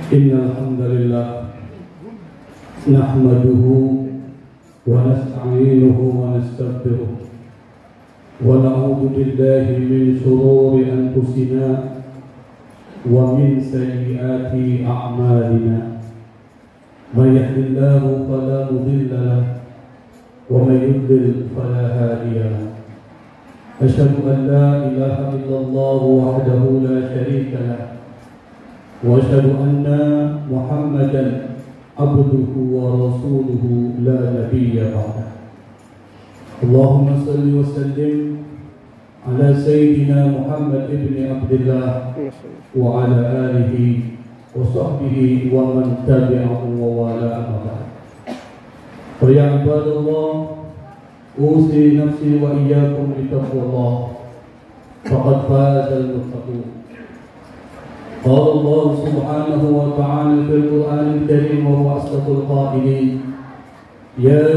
إن الحمد لله نحمده ونستعينه ونستغفره ونعوذ بالله من شرور أنفسنا ومن سيئات أعمالنا من يهد الله فلا مضل له ومن يضلل فلا هادي له أشهد أن لا إله إلا الله وحده لا شريك له وأشهد أن محمدا عبده ورسوله لا نبي بعده اللهم صل وسلم على سيدنا محمد بن عبد الله وعلى آله وصحبه ومن تبعه ووالاه بعد فيا عباد الله أوصي نفسي وإياكم بتقوى الله فقد فاز المتقون قال الله سبحانه وتعالى في القرآن الكريم وهو أصدق القائلين يا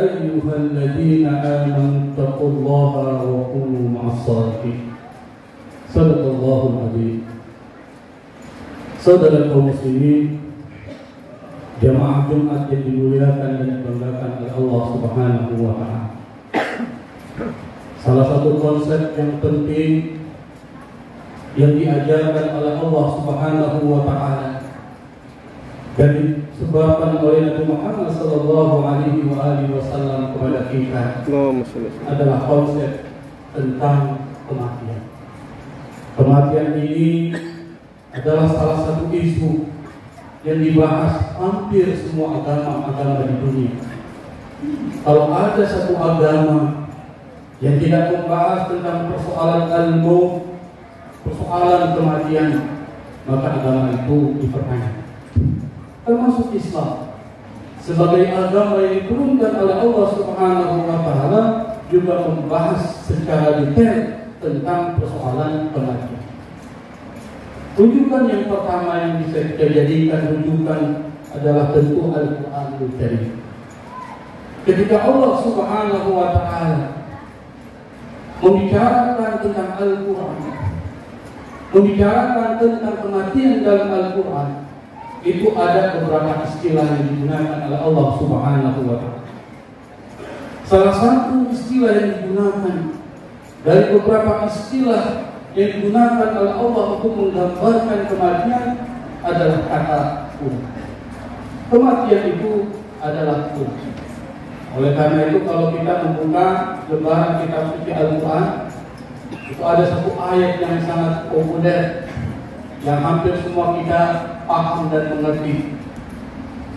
أيها الذين آمنوا اتقوا الله وكونوا مع الصادقين صدق الله العظيم. Saudara kaum muslimin, jamaah Jumat yang dimuliakan dan dibanggakan oleh Allah Subhanahu wa Ta'ala. Salah satu konsep yang penting yang diajarkan oleh Allah Subhanahu wa Ta'ala dan disebabkan oleh Nabi Muhammad sallallahu alaihi wasallam kepada kita adalah konsep tentang kematian. Kematian ini adalah salah satu isu yang dibahas hampir semua agama-agama di dunia. Kalau ada satu agama yang tidak membahas tentang persoalan al-maut, persoalan kematian, maka agama itu dipertanyakan. Termasuk Islam sebagai agama yang diturunkan oleh Allah Subhanahu wa Ta'ala juga membahas secara detail tentang persoalan kematian. Rujukan yang pertama yang bisa kita jadikan rujukan adalah tentu Al-Quranul Karim. Ketika Allah Subhanahu wa Ta'ala membicarakan tentang Al-Quran, membicarakan tentang kematian dalam Al-Quran, itu ada beberapa istilah yang digunakan oleh Allah Subhanahu wa Ta'ala. Salah satu istilah yang digunakan dari beberapa istilah yang digunakan oleh Allah untuk menggambarkan kematian adalah kata ulang. Kematian itu adalah ulang. Oleh karena itu kalau kita membuka lembaran kitab suci Al-Quran, itu ada satu ayat yang sangat populer yang hampir semua kita paham dan mengerti.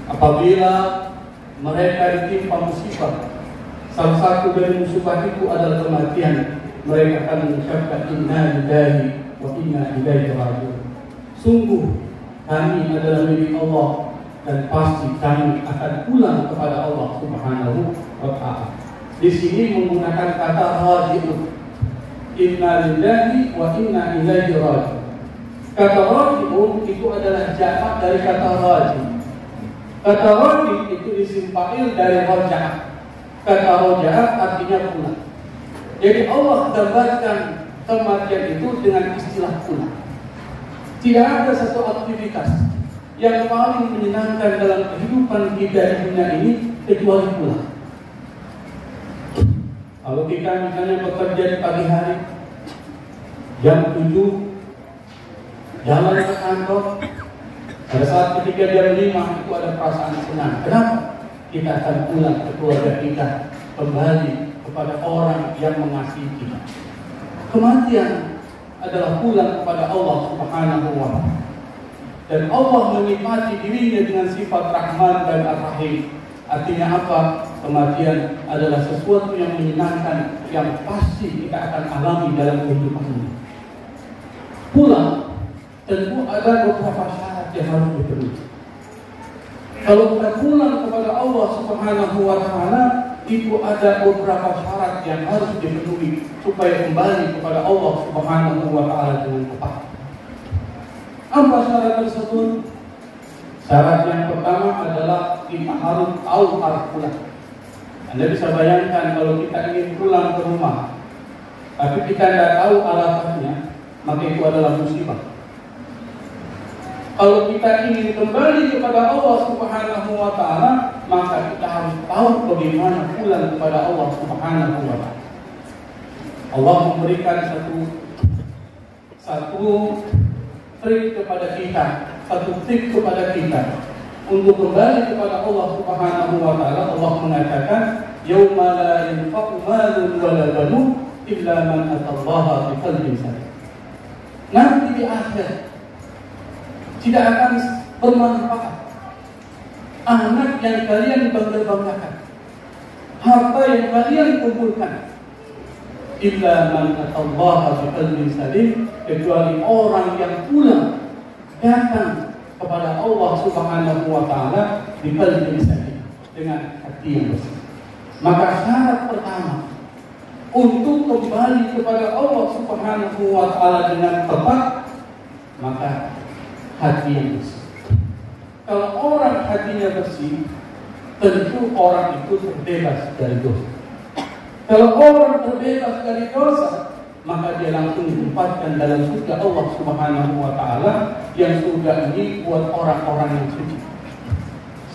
Apabila mereka ditimpa musibah, salah satu dari musibah itu adalah kematian, mereka akan mengucapkan inna lillahi wa inna ilaihi raji'un. Sungguh kami adalah milik Allah dan pasti kami akan pulang kepada Allah Subhanahu wa Ta'ala. Di sini menggunakan kata raji'un. Inna lillahi wa inna ilaihi raji'un. Kata raji'un itu adalah jamak dari kata raji. Kata raji itu isim fa'il dari raja'ah. Kata raja'ah artinya pulang. Jadi Allah gambarkan kematian itu dengan istilah pulang. Tidak ada satu aktivitas yang paling menyenangkan dalam kehidupan kita di dunia ini kecuali pulang. Kalau kita misalnya bekerja di pagi hari jam 7 jalan ke kantor, pada saat ketika jam 5 itu ada perasaan senang. Kenapa? Kita akan pulang ke keluarga kita, kembali kepada orang yang mengasihi kita. Kematian adalah pulang kepada Allah Subhanahu wa Ta'ala. Dan Allah menikmati dirinya dengan sifat Rahman dan Ar-Rahim. Artinya apa? Kematian adalah sesuatu yang menyenangkan, yang pasti kita akan alami dalam kehidupan ini. Pulang tentu ada beberapa syarat yang harus dipenuhi. Kalau kita pulang kepada Allah Subhanahu wa Ta'ala, itu ada beberapa syarat yang harus dipenuhi supaya kembali kepada Allah Subhanahu wa Ta'ala dengan tepat. Apa syarat tersebut? Syarat yang pertama adalah kita harus tahu arah pulang. Anda bisa bayangkan kalau kita ingin pulang ke rumah, tapi kita tidak tahu alasannya, maka itu adalah musibah. Kalau kita ingin kembali kepada Allah Subhanahu wa Ta'ala, maka kita harus tahu bagaimana pulang kepada Allah Subhanahu wa Ta'ala. Allah memberikan satu trik kepada kita, satu trik kepada kita untuk kembali kepada Allah Subhanahu wa Ta'ala. Allah mengatakan, "Yauma la yanfa'u malun wa la banun illa man atallaha biqalbin salim." Nanti di akhir tidak akan bermanfaat anak yang kalian bangga-banggakan, harta yang kalian kumpulkan, illa man atallaha biqalbin salim, kecuali orang yang pulang datang kepada Allah Subhanahu wa Ta'ala biqalbin salim, dengan hati yang bersih. Maka syarat pertama untuk kembali kepada Allah Subhanahu wa Ta'ala dengan tepat, maka hati yang bersih. Kalau orang hatinya bersih, tentu orang itu terbebas dari dosa. Kalau orang terbebas dari dosa, maka dia langsung ditempatkan dalam surga Allah Subhanahu wa Ta'ala, yang surga ini buat orang-orang yang suci.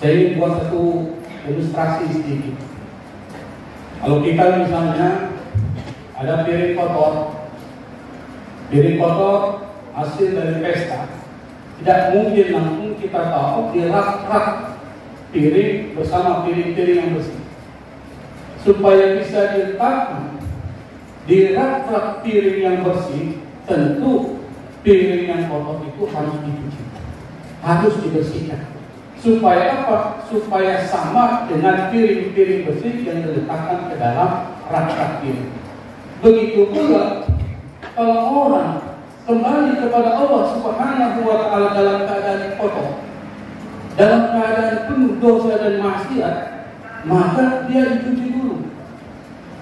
Saya ingin buat satu ilustrasi sedikit. Kalau kita misalnya ada piring kotor hasil dari pesta, tidak mungkin langsung kita tahu di rak-rak piring bersama piring-piring yang bersih. Supaya bisa diletakkan di rak-rak piring yang bersih, tentu piring yang kotor itu harus dicuci, harus dibersihkan. Supaya apa? Supaya sama dengan piring-piring bersih yang diletakkan ke dalam rak-rak piring. Begitu pula kalau orang kembali kepada Allah Subhanahu wa Ta'ala dalam keadaan kotor, dalam keadaan penuh dosa dan maksiat, maka dia dicuci dulu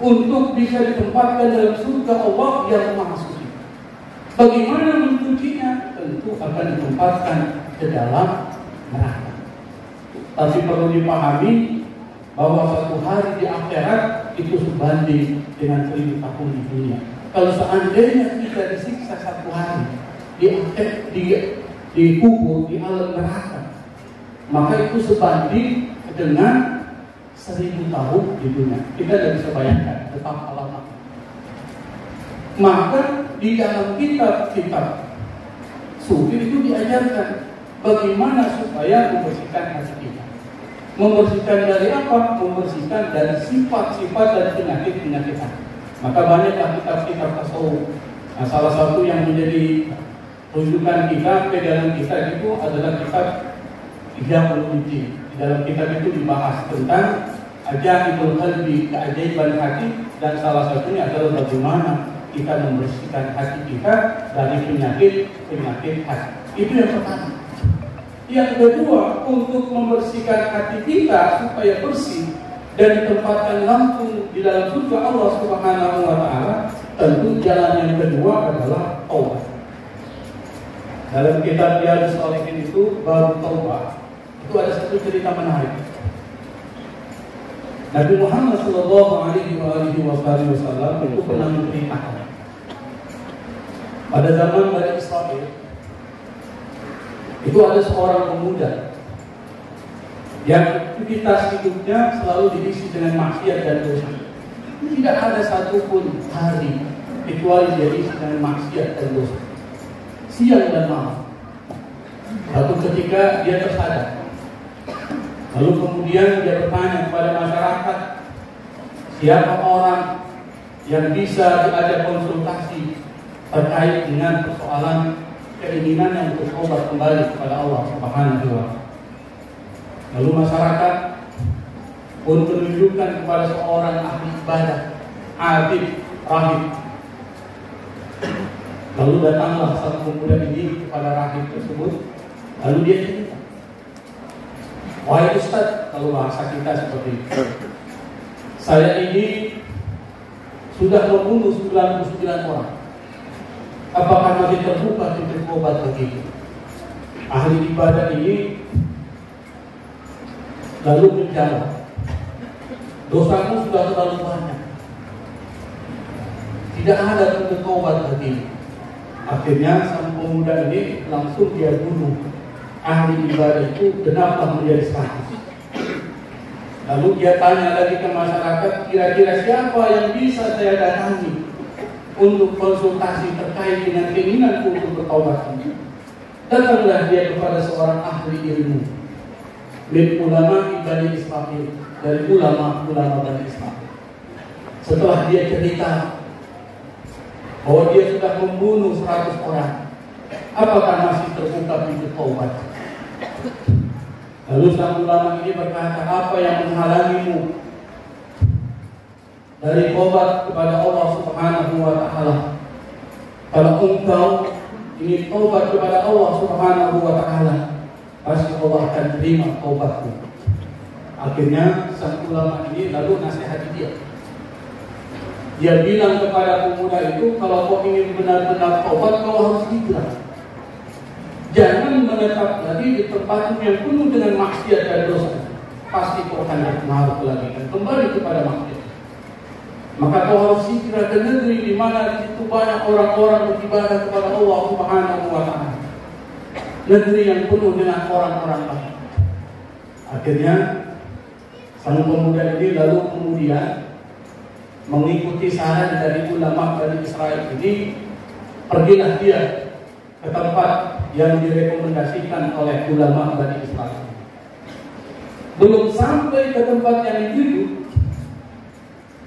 untuk bisa ditempatkan dalam surga Allah yang Maha Suci. Bagaimana mencucinya? Tentu akan ditempatkan ke dalam neraka. Tapi perlu dipahami bahwa suatu hari di akhirat itu sebanding dengan 1000 tahun di dunia. Kalau seandainya kita disiksa satu hari di kubur, di alam neraka, maka itu sebanding dengan 1000 tahun di dunia. Kita tidak bisa bayangkan betapa lama. Maka di dalam kitab-kitab suci itu diajarkan bagaimana supaya membersihkan hati kita. Membersihkan dari apa? Membersihkan dari sifat-sifat dan penyakit-penyakit hati. Maka banyaklah kitab-kitab tasawuf. Nah, salah satu yang menjadi rujukan kita, pegangan kita itu adalah kitab Ihya Ulumuddin. Di dalam kitab itu dibahas tentang ajaibul qalbi, keajaiban hati, dan salah satunya adalah bagaimana kita membersihkan hati kita dari penyakit hati. Itu yang pertama. Yang kedua, untuk membersihkan hati kita supaya bersih dan ditempatkan langsung di dalam surga Allah Subhanahu wa Ta'ala, tentu jalan yang kedua adalah taubat. Dalam kitab Riyadhus Shalihin itu bab taubat itu ada satu cerita menarik. Nabi Muhammad sallallahu alaihi wasallam itu pernah menceritakan pada zaman Bani Israil itu ada seorang pemuda yang aktivitas hidupnya selalu diisi dengan maksiat dan dosa. Tidak ada satupun hari kecuali dia diisi dengan maksiat dan dosa, siang dan malam. Lalu ketika dia tersadar, lalu kemudian dia bertanya kepada masyarakat, siapa orang yang bisa diajak konsultasi terkait dengan persoalan keinginannya untuk taubat kembali kepada Allah Subhanahu wa Ta'ala. Lalu masyarakat pun menunjukkan kepada seorang ahli ibadah, abid, rahib. Lalu datanglah satu pemuda ini kepada rahib tersebut. Lalu dia cerita, wahai Ustaz, kalau bahasa kita seperti itu, saya ini sudah membunuh 99 orang. Apakah masih terbuka pintu taubat begitu? Ahli ibadah ini lalu menjawab, dosamu sudah terlalu banyak, tidak ada pintu taubat begitu. Akhirnya sang pemuda ini langsung dia bunuh ahli ibadah itu kenapa menjadi 100? Lalu dia tanya lagi ke masyarakat, kira-kira siapa yang bisa saya datangi untuk konsultasi terkait dengan keinginan untuk bertaubat ini? Datanglah dia kepada seorang ahli ilmu, min ulama Bani Israil, dari ulama-ulama Bani Israil. Setelah dia cerita bahwa dia sudah membunuh 100 orang, apakah masih terbuka pintu taubat? Lalu sang ulama ini berkata, apa yang menghalangimu dari taubat kepada Allah Subhanahu wa Ta'ala? Kalau engkau ingin taubat kepada Allah Subhanahu wa Ta'ala, pasti Allah akan terima taubatmu. Akhirnya sang ulama ini lalu nasihati dia. Dia bilang kepada pemuda itu, kalau kau ingin benar-benar taubat, kau harus hijrah. Jangan menetap lagi di tempat yang penuh dengan maksiat dan dosa. Pasti kau akan berpengaruh lagi dan kembali kepada maksiat. Maka kau harus hijrah ke negeri di mana di situ banyak orang-orang beribadah kepada Allah Subhanahu wa Ta'ala. Negeri yang penuh dengan orang-orang baik. Akhirnya sang pemuda ini lalu kemudian mengikuti saran dari ulama Bani Israil ini, pergilah dia ke tempat yang direkomendasikan oleh ulama Bani Israil. Belum sampai ke tempat yang dituju,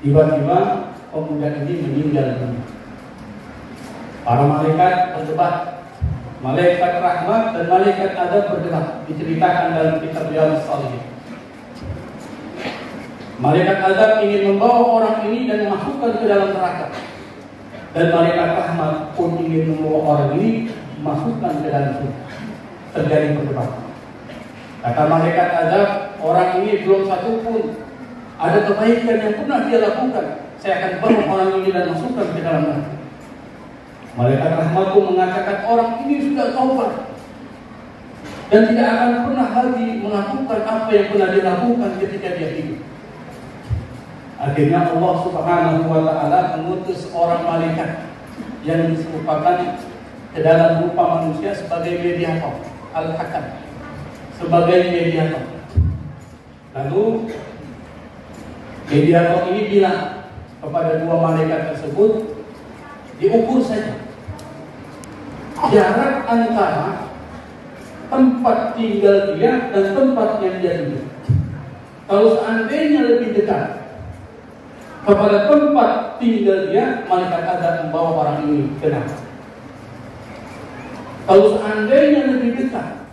tiba-tiba pemuda ini meninggal dunia. Para malaikat berdebat, malaikat rahmat dan malaikat azab berdebat, diceritakan dalam kitab Riyadhus Shalihin. Malaikat azab ingin membawa orang ini dan memasukkan ke dalam neraka, dan malaikat rahmat pun ingin membawa orang ini masukkan ke dalam surga. Terjadi perdebatan. Kata malaikat azab, orang ini belum satu pun ada kebaikan yang pernah dia lakukan. Saya akan bawa orang ini dan masukkan ke dalam neraka. Malaikat rahmat pun mengatakan, orang ini sudah taubat dan tidak akan pernah lagi melakukan apa yang pernah dilakukan ketika dia hidup. Akhirnya Allah Subhanahu wa Ta'ala mengutus orang malaikat yang diserupakan ke dalam rupa manusia sebagai mediator, al-hakam, sebagai mediator. Lalu mediator ini bilang kepada dua malaikat tersebut, diukur saja jarak antara tempat tinggal dia dan tempat yang dia hidup. Kalau seandainya lebih dekat kepada tempat tinggal dia, malaikat azab membawa orang ini ke neraka. Kalau seandainya lebih dekat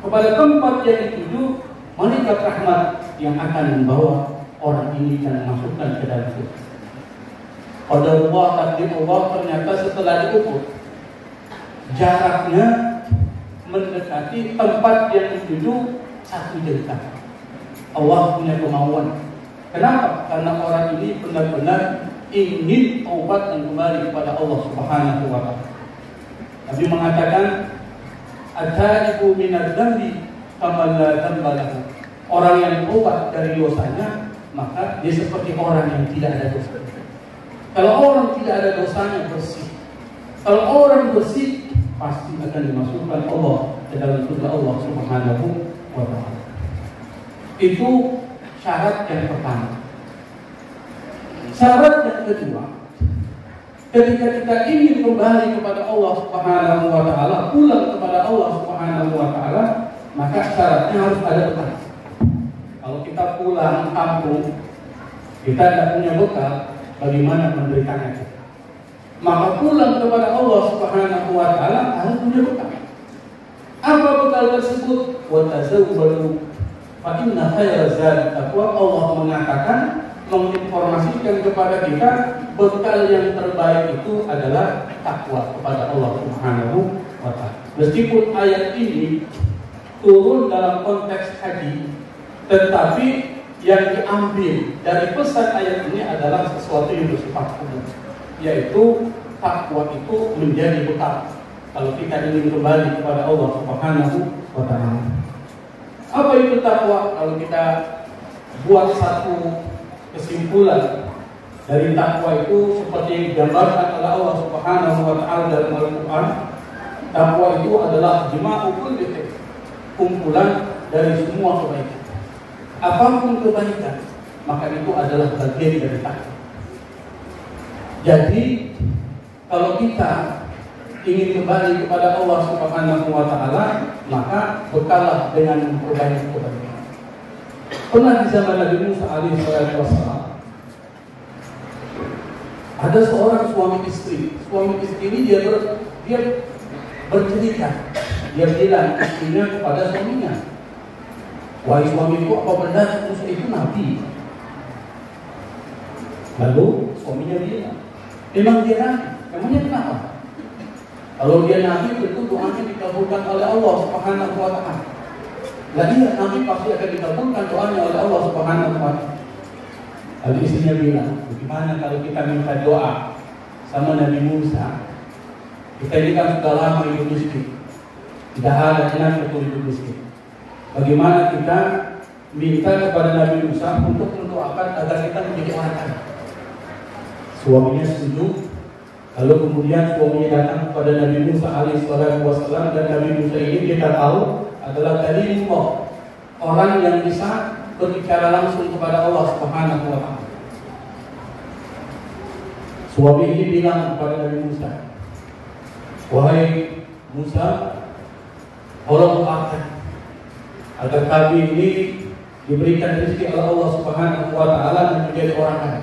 kepada tempat yang dituju, malaikat rahmat yang akan membawa orang ini dan masukkan ke dalam surga. Qadarullah, takdir Allah, ternyata setelah diukur, jaraknya mendekati tempat yang dituju satu jengkal. Allah punya kemauan. Kenapa? Karena orang ini benar-benar ingin taubat dan kembali kepada Allah Subhanahu wa Ta'ala. Nabi mengatakan, "At-taibu minadz-dzambi kama la dzamba lahu." Orang yang taubat dari dosanya, maka dia seperti orang yang tidak ada dosa. Kalau orang tidak ada dosanya, bersih. Kalau orang bersih, pasti akan dimasukkan Allah ke dalam surga Allah Subhanahu wa Ta'ala. Itu syarat yang pertama. Syarat yang kedua, ketika kita ingin kembali kepada Allah Subhanahu wa Ta'ala, pulang kepada Allah Subhanahu wa Ta'ala, maka syaratnya harus ada bekal. Kalau kita pulang kampung, kita tidak punya bekal, bagaimana menderitanya kita? Maka pulang kepada Allah Subhanahu wa Ta'ala harus punya bekal. Apa bekal tersebut? Wa tazawwadu fa inna khairaz zadi taqwa. Allah mengatakan, menginformasikan kepada kita bekal yang terbaik itu adalah takwa kepada Allah Subhanahu wa Ta'ala. Meskipun ayat ini turun dalam konteks haji, tetapi yang diambil dari pesan ayat ini adalah sesuatu yang bersifat umum, yaitu takwa itu menjadi bekal kalau kita ingin kembali kepada Allah Subhanahu wa Ta'ala. Apa itu takwa? Kalau kita buat satu kesimpulan dari takwa itu seperti yang digambarkan oleh Allah Subhanahu wa Ta'ala dalam Al-Quran, takwa itu adalah jima'u kulli khair, kumpulan dari semua kebaikan. Apapun kebaikan, maka itu adalah bagian dari takwa. Jadi kalau kita ingin kembali kepada Allah Subhanahu wa Ta'ala, maka bekalah dengan memperbanyak kebaikan. Pernah di zaman Nabi Musa alaihi wasallam, ada seorang suami istri. Suami istri ini dia bercerita. Dia bilang istrinya kepada suaminya, "Wahai suamiku, apa benar Musa itu nabi?" Lalu suaminya bilang, "Memang dia nabi. Emangnya kenapa? Kalau dia nabi, tentu doanya dikabulkan oleh Allah Subhanahu wa Ta'ala." Lah iya, nabi pasti akan dikabulkan doanya oleh Allah Subhanahu wa Ta'ala. Lalu istrinya bilang, "Bagaimana kalau kita minta doa sama Nabi Musa? Kita ini kan sudah lama hidup miskin, tidak ada enak untuk hidup miskin. Bagaimana kita minta kepada Nabi Musa untuk mendoakan agar kita menjadi orang kaya?" Suaminya setuju. Lalu kemudian suaminya datang kepada Nabi Musa alaihissalam, dan Nabi Musa ini kita tahu adalah kalimullah, orang yang bisa berbicara langsung kepada Allah Subhanahu wa Ta'ala. Suami ini bilang kepada Nabi Musa, "Wahai Musa, tolong doakan agar kami ini diberikan rezeki oleh Allah Subhanahu wa Ta'ala dan menjadi orang kaya.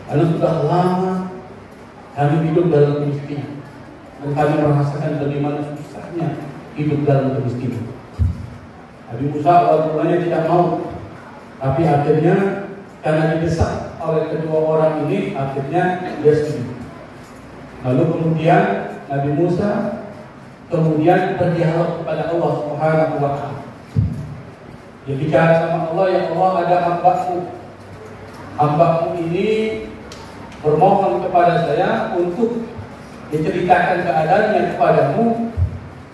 Karena sudah lama kami hidup dalam kemiskinan dan kami merasakan bagaimana susahnya hidup dalam kemiskinan." Nabi Musa awalnya tidak mau, tapi akhirnya karena didesak oleh kedua orang ini, akhirnya dia setuju. Lalu kemudian Nabi Musa berdialog kepada Allah Subhanahu wa Ta'ala. Dia bicara sama Allah, "Ya Allah, ada hambaku ini bermohon kepada saya untuk diceritakan keadaannya kepadamu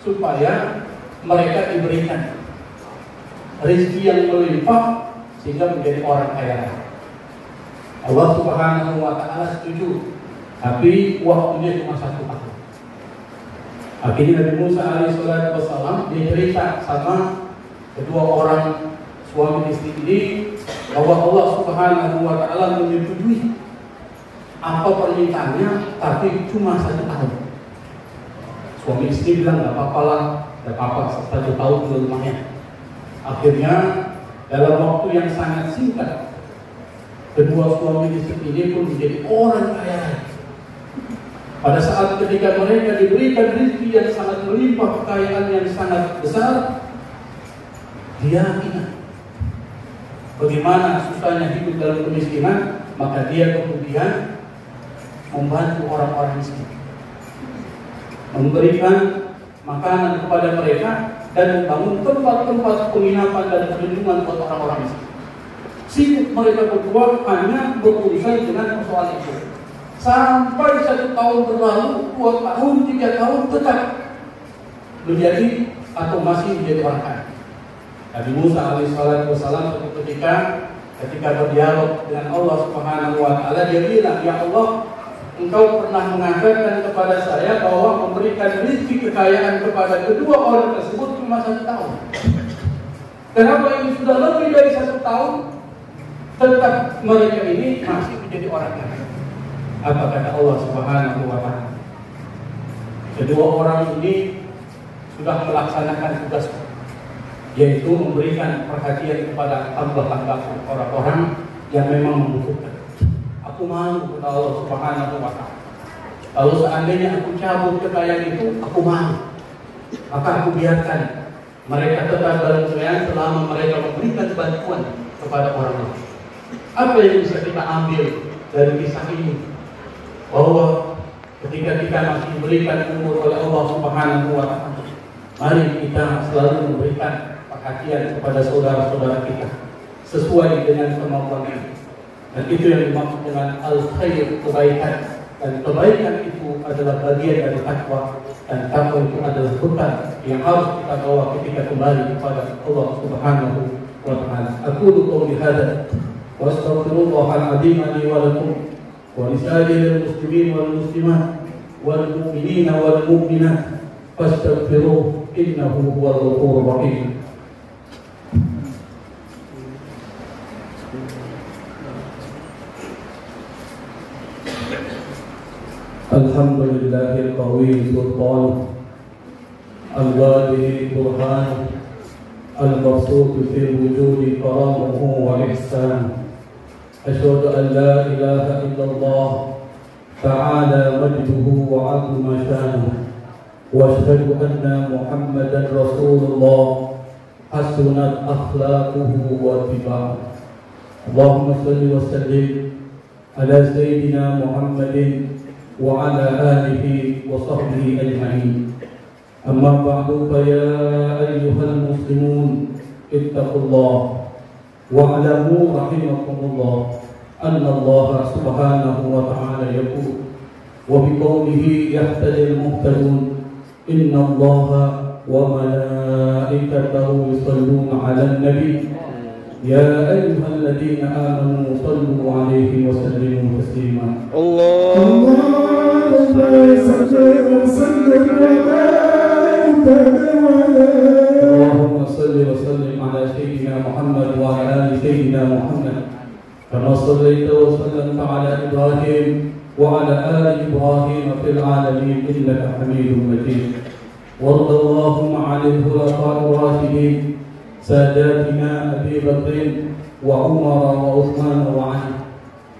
supaya mereka diberikan rezeki yang melimpah sehingga menjadi orang kaya." Allah Subhanahu wa Ta'ala setuju, tapi waktunya cuma 1 tahun. Akhirnya Nabi Musa alaihissalam dia cerita sama kedua orang suami istri ini bahwa Allah Subhanahu wa Ta'ala menyetujui apa permintaannya, tapi cuma 1 tahun. Suami istri bilang, "Gak apa-apa lah, gak apa-apa, 1 tahun itu lumayan." Akhirnya dalam waktu yang sangat singkat, kedua suami istri ini pun menjadi orang kaya. Pada saat ketika mereka diberikan rezeki yang sangat melimpah, kekayaan yang sangat besar, dia ingat bagaimana susahnya hidup dalam kemiskinan, maka dia kemudian membantu orang-orang miskin, memberikan makanan kepada mereka dan membangun tempat-tempat penginapan dan perlindungan buat orang-orang miskin. Sibuk mereka berdua hanya berurusan dengan persoalan itu. Sampai 1 tahun berlalu, 2 tahun, 3 tahun, tetap menjadi atau masih menjadi orang kaya. Nabi Musa alaihissalam suatu ketika berdialog dengan Allah Subhanahu wa Ta'ala, dia bilang, "Ya Allah, Engkau pernah mengatakan kepada saya bahwa memberikan rezeki kekayaan kepada kedua orang tersebut cuma 1 tahun. Kenapa ini sudah lebih dari 1 tahun tetap mereka ini masih menjadi orang kaya?" Apa kata Allah Subhanahu wa Ta'ala? Kedua orang ini sudah melaksanakan tugas, yaitu memberikan perhatian kepada hamba-hambaku, orang-orang yang memang membutuhkan. Aku malu kepada Allah Subhanahu wa Ta'ala. Kalau seandainya aku cabut kekayaan itu, aku malu. Maka aku biarkan mereka tetap dalam kekayaan selama mereka memberikan bantuan kepada orang lain. Apa yang bisa kita ambil dari kisah ini? Bahwa ketika kita masih diberikan umur oleh Allah Subhanahu wa Ta'ala, mari kita selalu memberikan perhatian kepada saudara-saudara kita sesuai dengan kemampuan kita. Dan itu yang dimaksud dengan al-khair, kebaikan. Dan kebaikan itu adalah bagian dari takwa, dan takwa itu adalah bekal yang harus kita bawa ketika kembali kepada Allah Subhanahu wa Ta'ala. Aqulu qawli hadza wa astaghfirullahal azim li wa lakum wa lisa'iril muslimin wal muslimat wal mu'minina wal mu'minat fastaghfiruhu إنه هو الغفور الرحيم. الحمد لله القوي سلطانه، الواجه برهانه، المبسوط في الوجود كرامه وإحسانه. أشهد أن لا إله إلا الله تعالى مجده وعظم شانه، وأشهد أن محمدا رسول الله حسنت أخلاقه واتباعه. اللهم صل وسلم على سيدنا محمد وعلى آله وصحبه أجمعين. أما بعد، فيا أيها المسلمون اتقوا الله واعلموا رحمكم الله أن الله سبحانه وتعالى يقول وبقوله يهتدي المهتدون إن الله وملائكته يصلون على النبي يا أيها الذين آمنوا صلوا عليه وسلموا تسليما. اللهم صل وسلم على سيدنا محمد وعلى آل سيدنا محمد كما صليت وسلمت على إبراهيم وعلى آل إبراهيم في العالمين إنك حميد مجيد. وارض اللهم عن الخلفاء الراشدين ساداتنا أبي بكر وعمر وعثمان وعلي،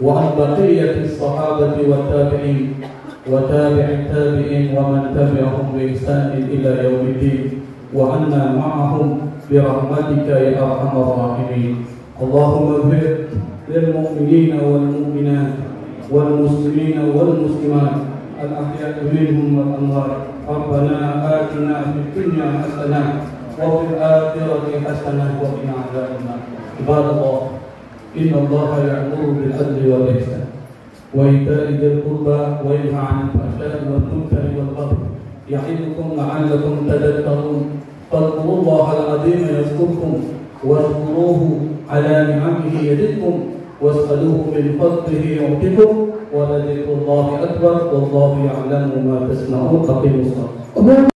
وعن بقية الصحابة والتابعين وتابع التابعين ومن تبعهم بإحسان إلى يوم الدين، وعنا معهم برحمتك يا أرحم الراحمين. اللهم اغفر للمؤمنين والمؤمنات والمسلمين والمسلمات الأحياء منهم والأموات. ربنا آتنا في الدنيا حسنة وفي الآخرة حسنة وقنا عذاب النار. عباد الله، إن الله يأمر بالعدل والإحسان وإيتاء ذي القربى وينهى عن الفحشاء والمنكر والبغي يعظكم لعلكم تذكرون. فاذكروا الله العظيم يذكركم واشكروه على نعمه يزدكم واسألوه من فضله يعطكم ولذكر الله أكبر والله يعلم ما تصنعون. أقيموا الصلاة.